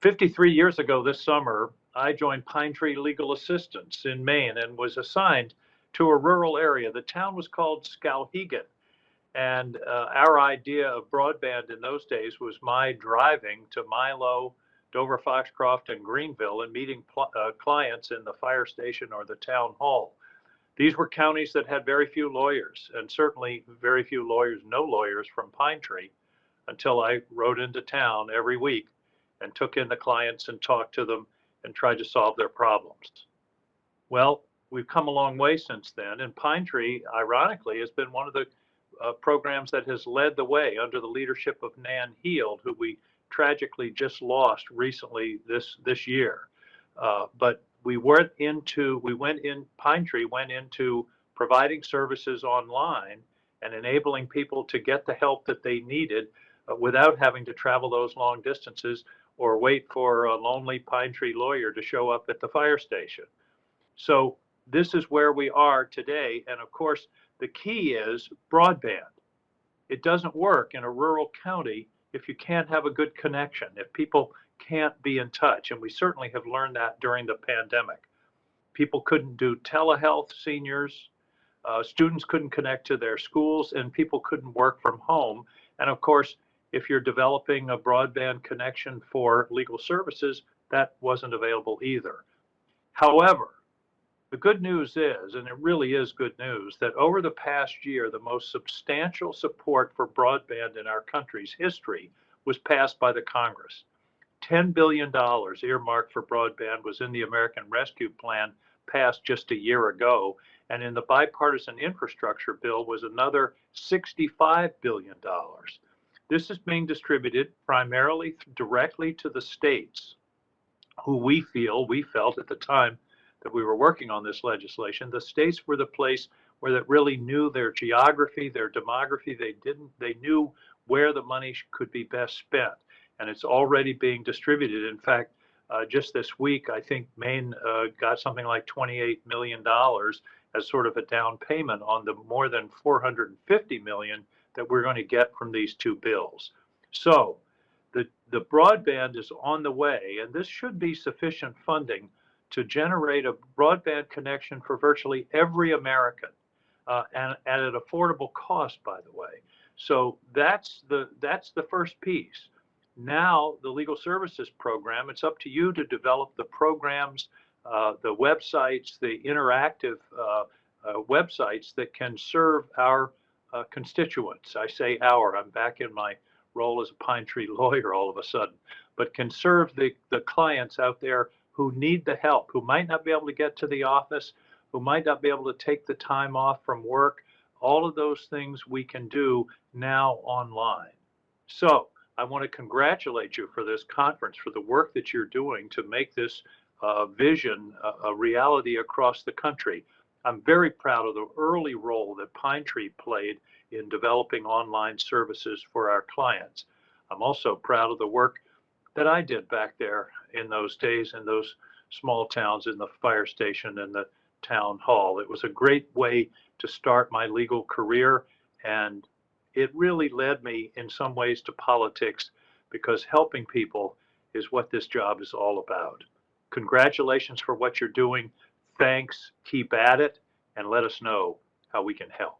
53 years ago this summer, I joined Pine Tree Legal Assistance in Maine and was assigned to a rural area. The town was called Skowhegan. And our idea of broadband in those days was my driving to Milo, Dover, Foxcroft, and Greenville and meeting clients in the fire station or the town hall. These were counties that had very few lawyers, and certainly very few lawyers, no lawyers from Pine Tree, until I rode into town every week and took in the clients and talked to them and tried to solve their problems. Well, we've come a long way since then, and Pine Tree, ironically, has been one of the programs that has led the way under the leadership of Nan Heald, who we tragically just lost recently this year. But Pine Tree went into providing services online and enabling people to get the help that they needed without having to travel those long distances or wait for a lonely Pine Tree lawyer to show up at the fire station. So this is where we are today. And of course, the key is broadband. It doesn't work in a rural county if you can't have a good connection, if people can't be in touch. And we certainly have learned that during the pandemic. People couldn't do telehealth, seniors, students couldn't connect to their schools, and people couldn't work from home. And of course, if you're developing a broadband connection for legal services, that wasn't available either. However, the good news is, and it really is good news, that over the past year, the most substantial support for broadband in our country's history was passed by the Congress. $10 billion earmarked for broadband was in the American Rescue Plan passed just a year ago, and in the bipartisan infrastructure bill was another $65 billion. This is being distributed primarily directly to the states, who we felt at the time that we were working on this legislation, the states were the place where that really knew their geography, their demography. They knew where the money could be best spent, and it's already being distributed. In fact, just this week, I think Maine got something like $28 million as sort of a down payment on the more than $450 million that we're going to get from these two bills. So the broadband is on the way, and this should be sufficient funding to generate a broadband connection for virtually every American, and at an affordable cost, by the way. So that's the first piece. Now the legal services program, it's up to you to develop the programs, the websites, the interactive websites that can serve our constituents. I say our, I'm back in my role as a Pine Tree lawyer all of a sudden, but can serve the clients out there who need the help, who might not be able to get to the office, who might not be able to take the time off from work. All of those things we can do now online. So I want to congratulate you for this conference, for the work that you're doing to make this vision a reality across the country. I'm very proud of the early role that Pine Tree played in developing online services for our clients. I'm also proud of the work that I did back there in those days in those small towns, in the fire station and the town hall. It was a great way to start my legal career, and it really led me in some ways to politics, because helping people is what this job is all about. Congratulations for what you're doing. Thanks. Keep at it, and let us know how we can help.